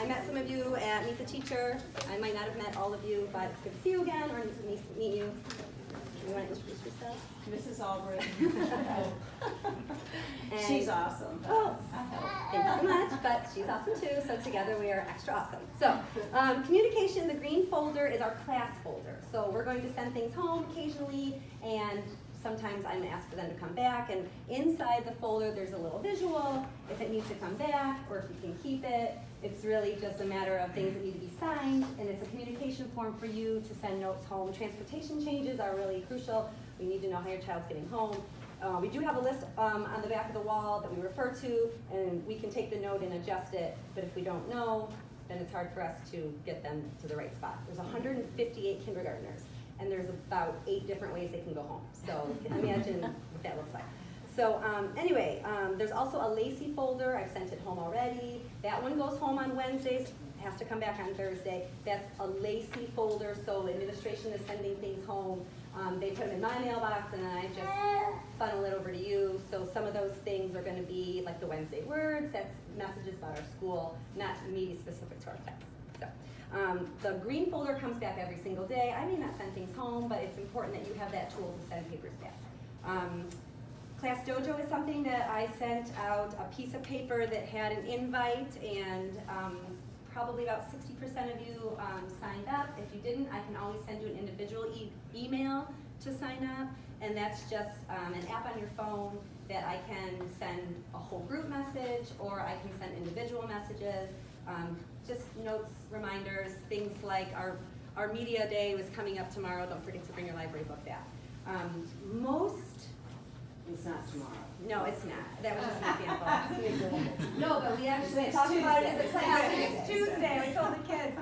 I met some of you at Meet the Teacher. I might not have met all of you, but it's good to see you again, or to meet you. You want to introduce yourself? Mrs. Albrecht. And- She's awesome. Oh, thank you so much, but she's awesome too, so together we are extra awesome. So, communication, the green folder is our class folder. So we're going to send things home occasionally, and sometimes I'm asked for them to come back, and inside the folder there's a little visual, if it needs to come back, or if you can keep it. It's really just a matter of things that need to be signed, and it's a communication form for you to send notes home. Transportation changes are really crucial. We need to know how your child's getting home. We do have a list on the back of the wall that we refer to, and we can take the note and adjust it, but if we don't know, then it's hard for us to get them to the right spot. There's 158 kindergartners, and there's about 8 different ways they can go home. So imagine what that looks like. So anyway, there's also a Lacey folder. I've sent it home already. That one goes home on Wednesdays, has to come back on Thursday. That's a Lacey folder, so administration is sending things home. They put them in my mailbox, and then I just funnel it over to you. So some of those things are going to be like the Wednesday words, that's messages about our school, not me specific to our class. So the green folder comes back every single day. I may not send things home, but it's important that you have that tool to send papers back. Class Dojo is something that I sent out a piece of paper that had an invite, and probably about 60% of you signed up. If you didn't, I can always send you an individual email to sign up, and that's just an app on your phone that I can send a whole group message, or I can send individual messages, just notes, reminders, things like our media day was coming up tomorrow. Don't forget to bring your library book back. It's not tomorrow. No, it's not. That was just an example. No, but we actually It's talked about it as a Tuesday. class. It's Tuesday. We told the kids.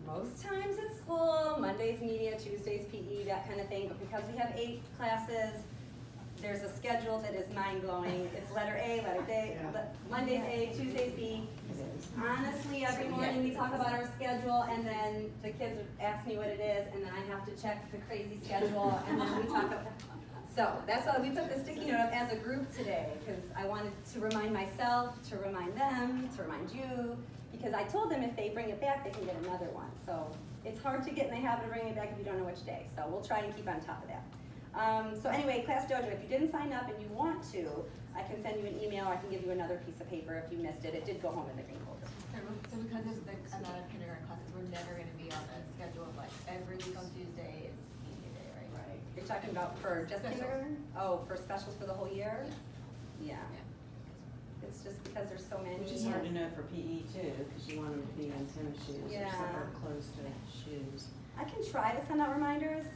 Most times at school, Mondays media, Tuesdays PE, that kind of thing. But because we have 8 classes, there's a schedule that is mind-blowing. It's letter A, letter D, Mondays A, Tuesdays B. Honestly, every morning we talk about our schedule, and then the kids ask me what it is, and then I have to check the crazy schedule, and then we talk about. So that's why we took the sticky note up as a group today, because I wanted to remind myself, to remind them, to remind you, because I told them if they bring it back, they can get another one. So it's hard to get in the habit of bringing it back if you don't know which day. So we'll try and keep on top of that. So anyway, Class Dojo, if you didn't sign up and you want to, I can send you an email, or I can give you another piece of paper if you missed it. It did go home in the green folder. So because of the amount of kindergarten classes, we're never going to be on a schedule of like every week on Tuesday, it's media day, right? Right. You're talking about for just Specials. kindergarten? Oh, for specials for the whole year? Yeah. It's just because there's so many. Which is hard to know for PE too, because you want them to be in tennis shoes or Yeah. somewhere close to shoes. I can try to send out reminders.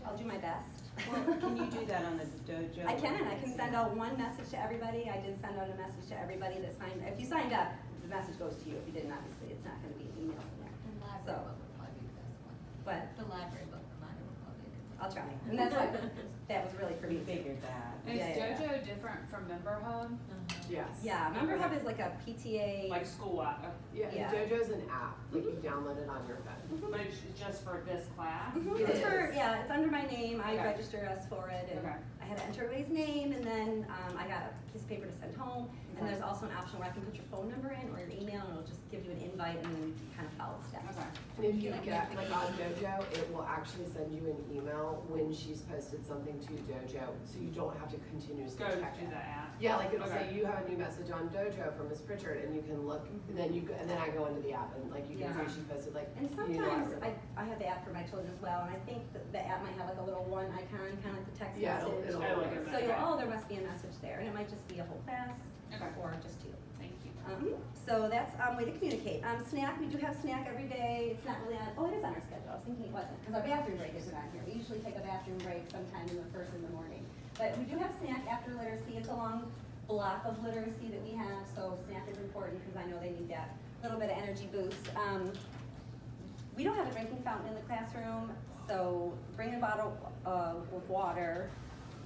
I'll do my best. Well, can you do that on the dojo? I can send out one message to everybody. I did send out a message to everybody that signed. If you signed up, the message goes to you. If you didn't, obviously, it's not going to be an email from there. The library So. book would probably be the best one. But The library book reminder would probably be a good one. I'll try. And that's why that was really for We me. figured that. And is Yeah. Dojo different from Member Hub? Yes. Yeah, Member Hub is like a PTA. Like school-wide, Yeah, Yeah. Dojo's an app, like you download it on your phone. but it's just for this class? It's for, yeah, it's under my name. I Okay. register us for it, and Okay. I had to enter everybody's name, and then I got a piece of paper to send home. And Okay. there's also an option where I can put your phone number in or your email, and it'll just give you an invite, and then you can kind of follow the steps. Okay. And if you look at, like on Dojo, it will actually send you an email when she's posted something to Dojo, so you don't have to continuously Go check to it. the app? Yeah, like it'll say Okay. you have a new message on Dojo from Miss Pritchard, and you can look, and then and then I go into the app, and like you can Yeah. see she posted like. And you know, sometimes whatever. I have the app for my children as well, and I think that the app might have like a little one icon, kind of like the text Yeah, message. it'll. Oh, like a- So you'll, oh, there must be a message there, and it might just be a whole class, Okay. or just you. Thank you. So that's way to communicate. Snack, we do have snack every day. It's not really on, oh, it is on our schedule. I was thinking it wasn't, because our bathroom break isn't on here. We usually take a bathroom break sometime in the first in the morning. But we do have snack after literacy. It's a long block of literacy that we have, so snack is important because I know they need that little bit of energy boost. We don't have a drinking fountain in the classroom, so bring a bottle of water.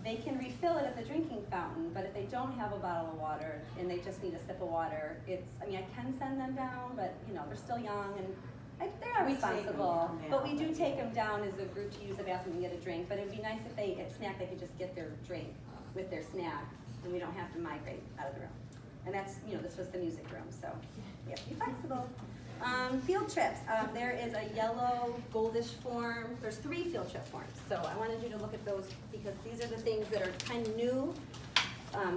They can refill it at the drinking fountain, but if they don't have a bottle of water and they just need a sip of water, I can send them down, but they're still young and they're not We take them responsible. down. But we do take them down as a group to use the bathroom and get a drink, but it would be nice if they, at snack, they could just get their drink with their snack and we don't have to migrate out of the room. And that's, this was the music room, so, yeah. you have to be flexible. Field trips, there is a yellow goldish form, there's 3 field trip forms, so I wanted you to look at those because these are the things that are kind of new.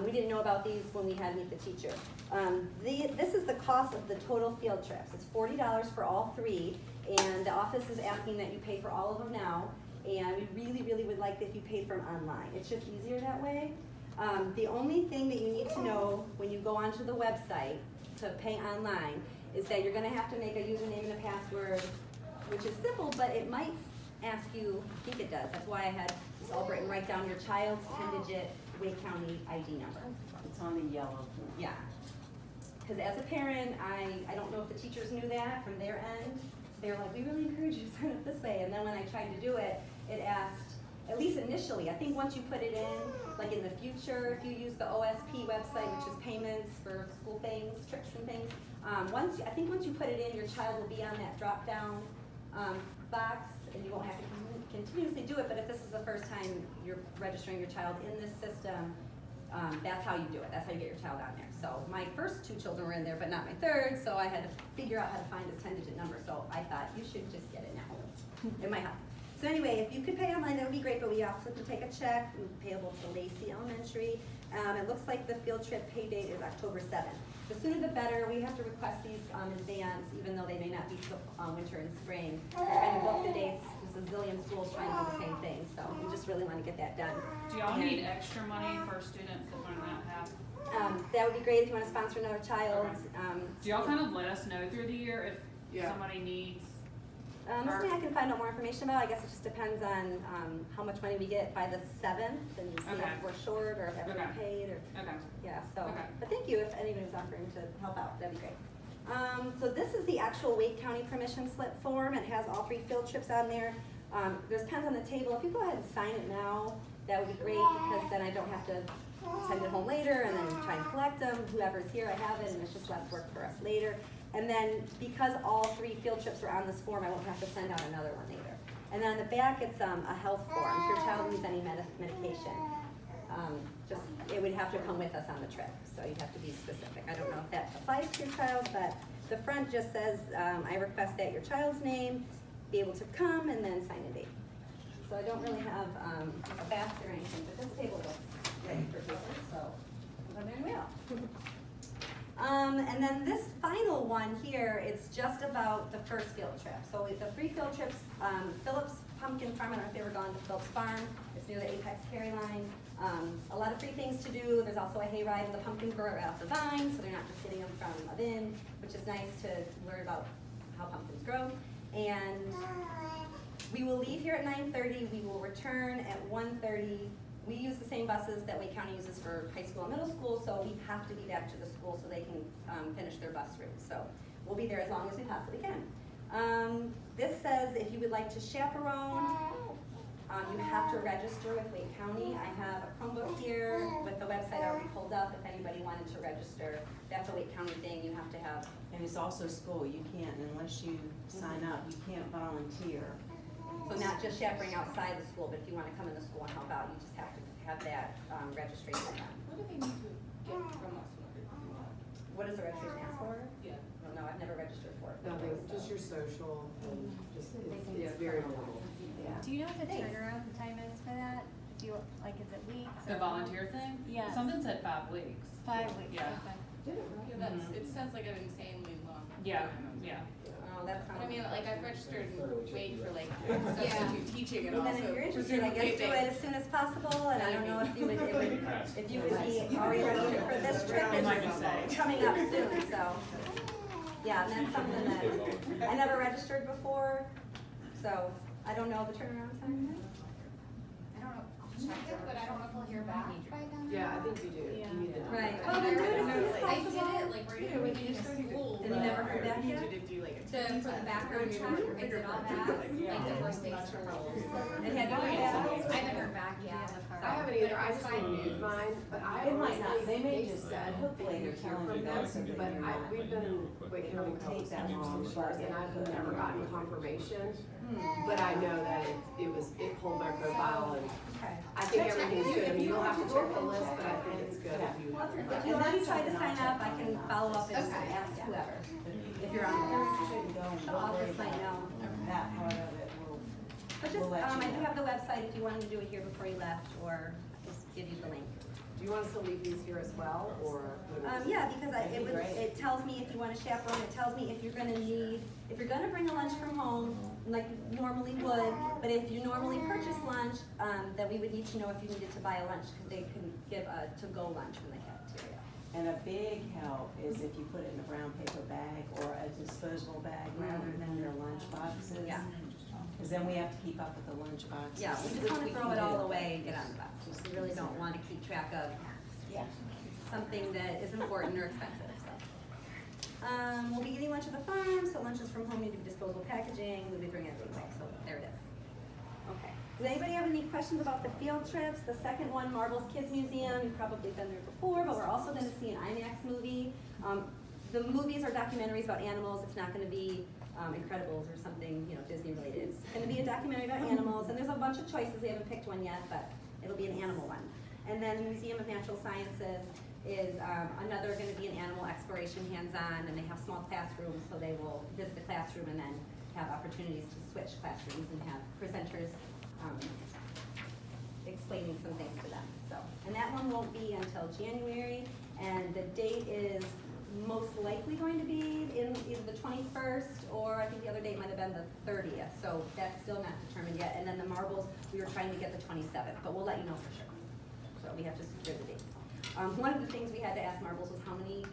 We didn't know about these when we had Meet the Teacher. This is the cost of the total field trips. It's $40 for all 3, and the office is asking that you pay for all of them now, and we really, really would like if you paid for them online. It's just easier that way. The only thing that you need to know when you go onto the website to pay online is that you're gonna have to make a username and a password, which is simple, but it might ask you, I think it does, that's why I had Ms. Albright write down your child's 10-digit Wake County ID number. It's on the yellow. Yeah. Because as a parent, I don't know if the teachers knew that from their end. They were like, we really encourage you to sign up this way. And then when I tried to do it, it asked, at least initially, I think once you put it in, like in the future, if you use the OSP website, which is payments for school things, trips and things, I think once you put it in, your child will be on that drop-down box, and you won't have to continuously do it, but if this is the first time you're registering your child in this system, that's how you do it. That's how you get your child on there. So my first 2 children were in there, but not my third, so I had to figure out how to find this 10-digit number. So I thought, you should just get it now. It might help. So anyway, if you could pay online, that would be great, but we also can take a check, payable to Lacey Elementary. It looks like the field trip pay date is October 7th. The sooner the better. We have to request these in advance, even though they may not be till winter and spring. We're trying to book the dates. There's a zillion schools trying to do the same thing, so we just really want to get that done. Do y'all need extra money for students that might not have? That would be great if you want to sponsor another child. Do y'all kind of let us know through the year if Yeah. somebody needs? Something I can find out more information about. I guess it just depends on how much money we get by the 7th, and see Okay. if we're short or if everyone Okay. paid or. Okay. Yeah, so, Okay. but thank you if anybody's offering to help out, that'd be great. So this is the actual Wake County permission slip form. It has all 3 field trips on there. There's pens on the table. If you go ahead and sign it now, that would be great, because then I don't have to send it home later and then try and collect them. Whoever's here, I have it, and it's just less work for us later. And then because all 3 field trips are on this form, I won't have to send out another one later. And then on the back, it's a health form. If your child needs any medication, it would have to come with us on the trip, so you'd have to be specific. I don't know if that applies to your child, but the front just says, I request that your child's name, be able to come, and then sign a date. So I don't really have a basket or anything, but this table looks ready for people, so I'm doing well. And then this final one here, it's just about the first field trip. So the 3 field trips, Phillips Pumpkin Farm, I don't know if they were gone to Phillips Farm. It's near the Apex Carry Line. A lot of free things to do. There's also a hayride, and the pumpkins grow right off the vine, so they're not just getting them from a bin, which is nice to learn about how pumpkins grow. And we will leave here at 9:30. We will return at 1:30. We use the same buses that Wake County uses for high school and middle school, so we have to be back to the school so they can finish their bus route. So we'll be there as long as we possibly can. This says if you would like to chaperone, you have to register with Wake County. I have a Chromebook here with the website already pulled up if anybody wanted to register. That's a Wake County thing, you have to have. And it's also school, you can't, unless you sign up, you can't volunteer. So not just chaperoning outside the school, but if you want to come in the school and help out, you just have to have that registration done. What do they need to get from us? What does the registration ask for? Yeah. Well, no, I've never registered for it. Nothing, just your social, and just, it's very normal. Yeah. Do you know what the Thanks. turnaround time is for that? If you, like, is it weeks? The or volunteer thing? Yes. Something said 5 weeks. 5 weeks? Yeah. Okay. Yeah, that's, it sounds like an insanely long. Yeah, yeah. Oh, that sounds. I mean, like, I've registered and wait for like substitute teaching and Well, also. then if you're interested, I guess do it as soon as possible, and I don't know if you would, if you would be already registered for this trip, It might be safe. it's coming up soon, so. Yeah, and that's something that I never registered before, so I don't know the turnaround time. I don't know, I'll check it, but I don't know if we'll hear back by then. Yeah, I think you do, Yeah. you need the number. Right. Well, then do it as soon as I possible. did it like right at the beginning of school. And you never heard back yet? For the background check, I did all that, like the first day of school. And have you heard back? I haven't heard back yet. I haven't either, I just renewed mine, but I It might not, honestly, they may they just, said hopefully you they're hear telling from you them, that, so that but you're not- we've been in Wake County It Public won't take that Schools long, for 6 years, and I've never gotten confirmation. But I know that it pulled my profile, and Okay. I think everything's good. I mean, you'll have to check the list, but I think it's good if you. If you want to try to sign up, I can follow up and Okay. ask whoever. But decide if you wanted to do it here before you left, or just give you the link. Do you want us to leave these here as well, or? Yeah, because That'd be great. it tells me if you want to chaperone, it tells me if you're gonna bring a lunch from home, like you normally would, but if you normally purchase lunch, then we would need to know if you needed to buy a lunch, because they can give a to-go lunch from the cafeteria. And a big help is if you put it in a brown paper bag or a disposable bag rather than their lunch boxes. Yeah. Because then we have to keep up with the lunch boxes. Yeah, we just which want to we throw can it all do. away and get on the bus. We really don't want to keep track of Yeah. something that is important or expensive, so. We'll be eating lunch at the farm, so lunches from home need to be disposable packaging, we'll be bringing everything away, so there it is. Okay, does anybody have any questions about the field trips? The second one, Marbles Kids Museum, you've probably been there before, but we're also gonna see an IMAX movie. The movies are documentaries about animals, it's not gonna be Incredibles or something, Disney related. It's gonna be a documentary about animals, and there's a bunch of choices, we haven't picked one yet, but it'll be an animal one. And then the Museum of Natural Sciences is another going to be an animal exploration hands-on, and they have small classrooms, so they will visit the classroom and then have opportunities to switch classrooms and have presenters explaining some things to them. So, and that one won't be until January, and the date is most likely going to be in either the 21st, or I think the other date might have been the 30th, so that's still not determined yet. And then the Marbles, we were trying to get the 27th, but we'll let you know for sure. So we have to secure the dates. One of the things we had to ask Marbles was how many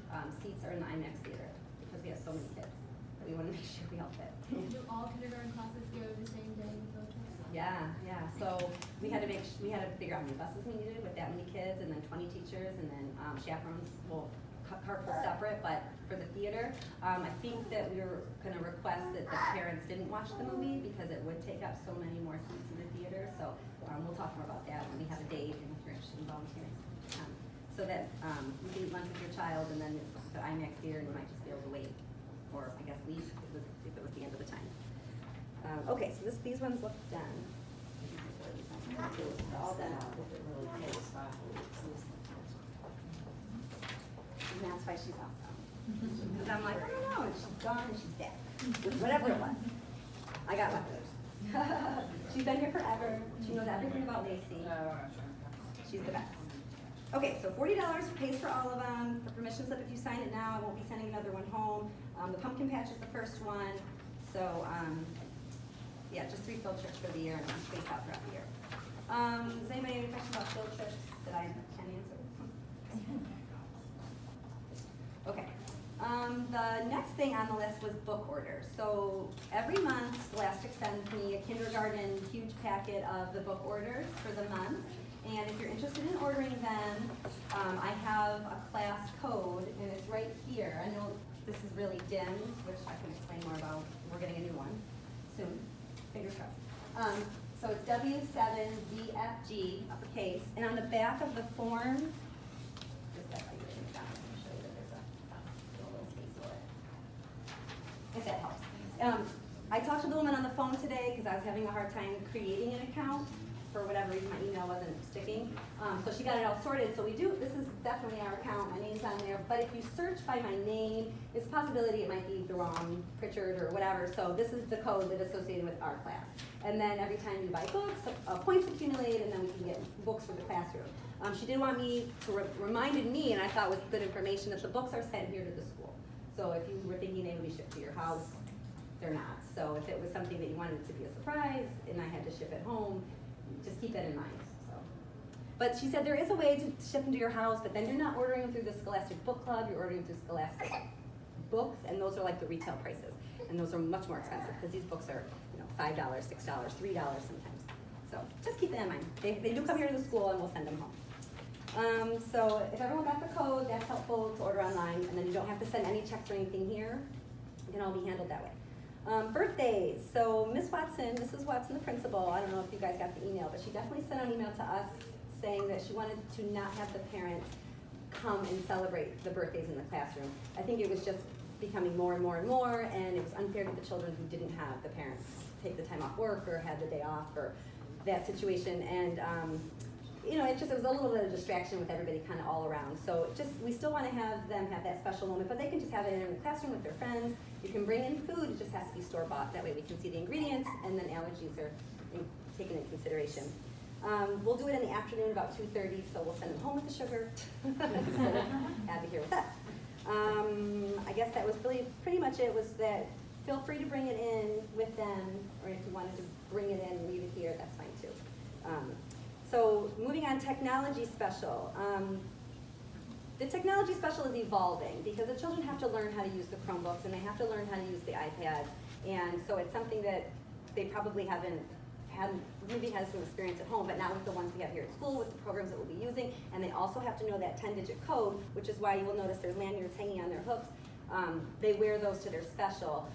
seats are in the IMAX theater, because we have so many kids that we want to make sure we all fit. Do all kindergarten classes go the same day with field trips? Yeah. So we had to figure out how many buses we needed with that many kids, and then 20 teachers, and then chaperones will carpool separate, but for the theater, I think that we were going to request that the parents didn't watch the movie because it would take up so many more seats in the theater. So we'll talk more about that when we have a date and if you're interested in volunteering. So that you can eat lunch with your child, and then the IMAX theater, you might just be able to wait, or I guess leave if it was the end of the time. Okay, so these ones look done. All done. If it really takes 5 weeks. And that's why she's awesome. Because I'm like, I don't know, and she's gone and she's dead. Whatever it was. I got leftovers. She's been here forever. She knows everything about Lacey. She's the best. Okay, so $40 pays for all of them. The permission slip, if you sign it now, I won't be sending another one home. The pumpkin patch is the first one. So, yeah, just 3 field trips for the year and then spaced out throughout the year. Does anybody have any questions about field trips that I can answer? Okay. The next thing on the list was book orders. So every month, Scholastic sends me a kindergarten huge packet of the book orders for the month. And if you're interested in ordering them, I have a class code, and it's right here. I know this is really dimmed, which I can explain more about. We're getting a new one soon. Fingers crossed. So it's W7ZFG, uppercase, and on the back of the form, just that like written down, I'll show you that there's a little space for it. If that helps. I talked to the woman on the phone today because I was having a hard time creating an account. For whatever reason, my email wasn't sticking. So she got it all sorted. So this is definitely our account. My name's on there. But if you search by my name, it's a possibility it might be the wrong Pritchard or whatever. So this is the code that's associated with our class. And then every time you buy books, points accumulate, and then we can get books for the classroom. She did want me to reminded me, and I thought was good information, that the books are sent here to the school. So if you were thinking they would be shipped to your house, they're not. So if it was something that you wanted it to be a surprise, and I had to ship it home, just keep that in mind. So, but she said there is a way to ship them to your house, but then you're not ordering them through the Scholastic Book Club. You're ordering through Scholastic Books, and those are like the retail prices, and those are much more expensive because these books are $5, $6, $3 sometimes. So just keep that in mind. They do come here to the school, and we'll send them home. So if everyone got the code, that's helpful to order online, and then you don't have to send any checks or anything here. It can all be handled that way. Birthdays. So Miss Watson, Mrs. Watson, the principal, I don't know if you guys got the email, but she definitely sent an email to us saying that she wanted to not have the parents come and celebrate the birthdays in the classroom. I think it was just becoming more and more and more, and it was unfair to the children who didn't have the parents take the time off work or had the day off or that situation. And it was a little bit of distraction with everybody kind of all around. So we still want to have them have that special moment, but they can just have it in the classroom with their friends. You can bring in food, it just has to be store-bought. That way we can see the ingredients, and then allergies are taken into consideration. We'll do it in the afternoon about 2:30, so we'll send them home with the sugar. Instead of have it here with us. I guess that was really pretty much it, was that feel free to bring it in with them, or if you wanted to bring it in and leave it here, that's fine too. So moving on, technology special. The technology special is evolving because the children have to learn how to use the Chromebooks and they have to learn how to use the iPads. And so it's something that they probably maybe has some experience at home, but not with the ones we have here at school, with the programs that we'll be using. And they also have to know that 10-digit code, which is why you will notice there's lanyards hanging on their hooks. They wear those to their special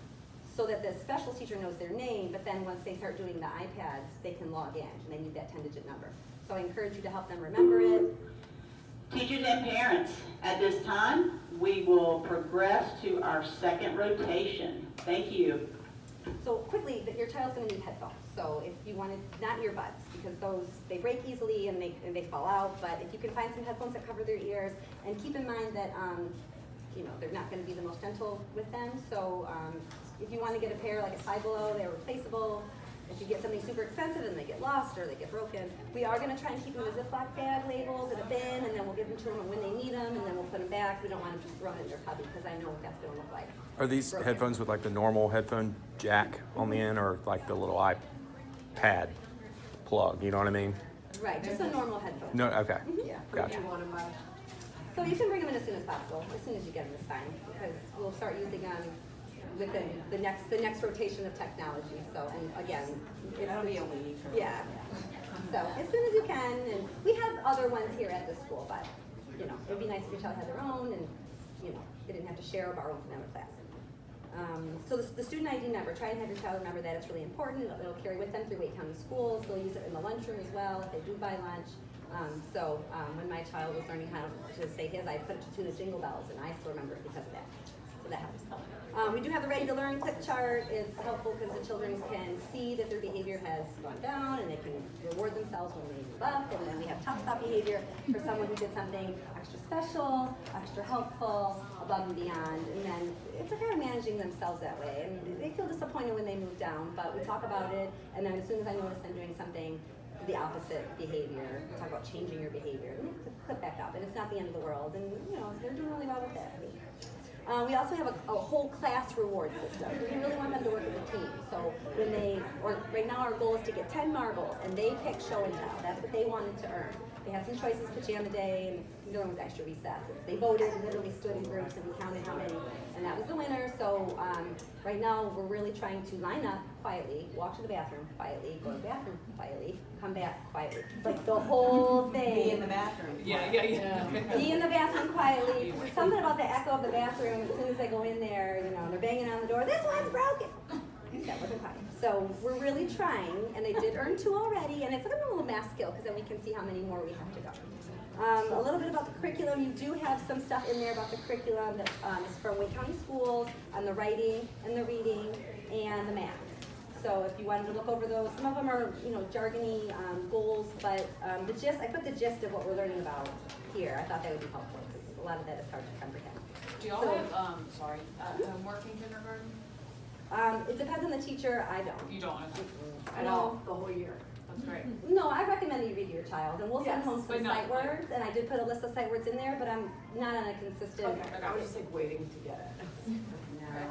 so that the special teacher knows their name, but then once they start doing the iPads, they can log in and they need that 10-digit number. So I encourage you to help them remember it. Teachers and parents, at this time, we will progress to our second rotation. Thank you. So quickly, your child's going to need headphones. So if you wanted, not earbuds, because those, they break easily and they fall out, but if you can find some headphones that cover their ears, and keep in mind that, they're not going to be the most gentle with them. So if you want to get a pair like a Five Below, they're replaceable. If you get something super expensive and they get lost or they get broken, we are going to try and keep them in a Ziploc bag labeled in a bin, and then we'll give them to them when they need them, and then we'll put them back. We don't want them just thrown in their cubby, because I know what that's going to look like. Are these Broken. headphones with like the normal headphone jack on the end, or like the little iPad plug? You know what I mean? Right, just a normal headphone. No, okay. Yeah. Gotcha. You want them by? So you can bring them in as soon as possible. As soon as you get them is fine, because we'll start using them within the next rotation of technology. So, and again, That'll be a week. Or yeah. So as soon as you can, and we have other ones here at the school, but it'd be nice if your child had their own, and they didn't have to share or borrow from another class. So the student ID number, try and have your child remember that. It's really important. It'll carry with them through Wake County Schools. They'll use it in the lunchroom as well if they do buy lunch. When my child was learning how to say his, I put it to tune the jingle bells, and I still remember it because of that. So that helps. We do have a Ready to Learn click chart. It's helpful because the children can see that their behavior has gone down, and they can reward themselves when they move up. And then we have top stop behavior for someone who did something extra special, extra helpful, above and beyond. And then it's kind of managing themselves that way. And they feel disappointed when they move down, but we talk about it. And then as soon as I notice them doing something the opposite behavior, we talk about changing your behavior, and they click back up. And it's not the end of the world. And they're doing really well with that. We also have a whole class reward system. We really want them to work as a team. So right now our goal is to get 10 marbles, and they pick show and tell. That's what they wanted to earn. They had some choices, pajama day, and the other one was extra recess. They voted and literally stood in groups, and we counted how many, and that was the winner. So right now we're really trying to line up quietly, walk to the bathroom quietly, go to the bathroom quietly, come back quietly. Like the whole thing. Be in the bathroom. Yeah. Be in the bathroom quietly. Something about the echo of the bathroom, as soon as they go in there, they're banging on the door, this one's broken. That wasn't funny. So we're really trying, and they did earn 2 already, and it's like a little math skill, because then we can see how many more we have to go. A little bit about the curriculum. You do have some stuff in there about the curriculum that is from Wake County Schools on the writing and the reading and the math. So if you wanted to look over those, some of them are, jargony goals, but I put the gist of what we're learning about here. I thought that would be helpful, because a lot of that is hard to comprehend. Do y'all So- have, homework in kindergarten? It depends on the teacher. I don't. You don't, okay. At all, the whole year. That's great. No, I recommend you read to your child, and we'll send Yes, home but some not sight like- words, and I did put a list of sight words in there, but I'm not on a consistent. Okay, I was just like waiting to get it.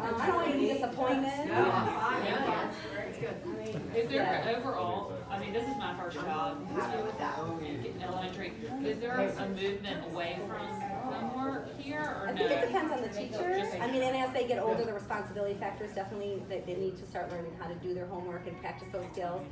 I don't want you to be disappointed. No, I'm fine. Yeah. It's good. Is there Yeah. overall, this is my first child. Happy with that. In elementary, is there a movement away from homework here, or I no? think it depends on the teacher. And as they get older, the responsibility factors definitely, they need to start learning how to do their homework and practice those skills.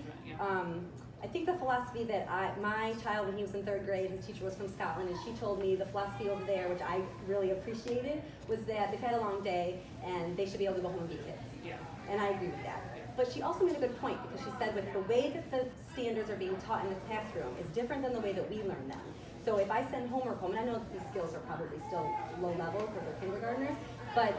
I think the philosophy that my child, when he was in 3rd grade, his teacher was from Scotland, and she told me the philosophy over there, which I really appreciated, was that they've had a long day and they should be able to go home and be kids. Yeah. And I agree with that. But she also made a good point, because she said with the way that the standards are being taught in the classroom is different than the way that we learn them. So if I send homework home, and I know that these skills are probably still low level because they're kindergartners, but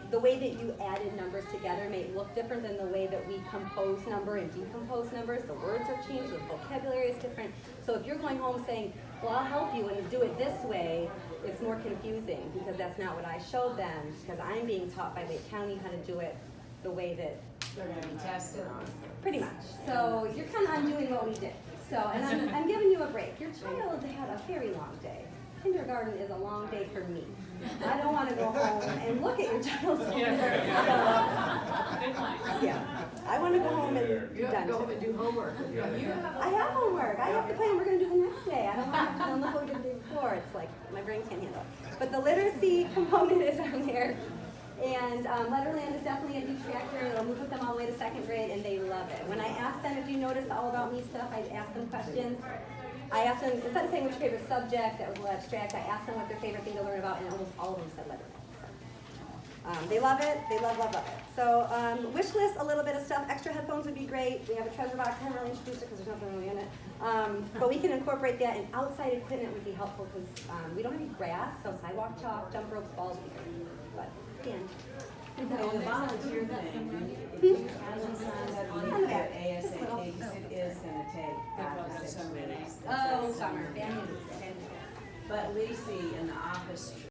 the way that you added numbers together may look different than the way that we compose number and decompose numbers. The words are changed, the vocabulary is different. So if you're going home saying, well, I'll help you and do it this way, it's more confusing, because that's not what I showed them, because I'm being taught by Wake County how to do it the way that They're gonna be tested on. Pretty much. So you're kind of undoing what we did. So, and I'm giving you a break. Your child had a very long day. Kindergarten is a long day for me. I don't want to go home and look at your child's homework. Good point. So, yeah, I want to go home and be You have done. to go home and do homework. I have homework. I have to plan what we're going to do the next day. I don't want to have to look what we did the day before. It's like my brain can't handle it. But the literacy component is on there. And Letterland is definitely a detractor. It'll move with them all the way to second grade, and they love it. When I ask them, if you notice the All About Me stuff, I ask them questions. I asked them, instead of saying which favorite subject, that was a little abstract, I asked them what their favorite thing to learn about, and almost all of them said Letterland. They love it. They love, love, love it. So wish list, a little bit of stuff. Extra headphones would be great. We have a treasure box. I haven't really introduced it because there's nothing really in it. But we can incorporate that, and outside equipment would be helpful because we don't have any grass, so sidewalk chalk, jump ropes, balls would be great. But, again. And the volunteer thing, if you kindly sign up, you can do it ASAP, because it is gonna take 5 to 6 weeks. Oh, summer. But Lacey in the office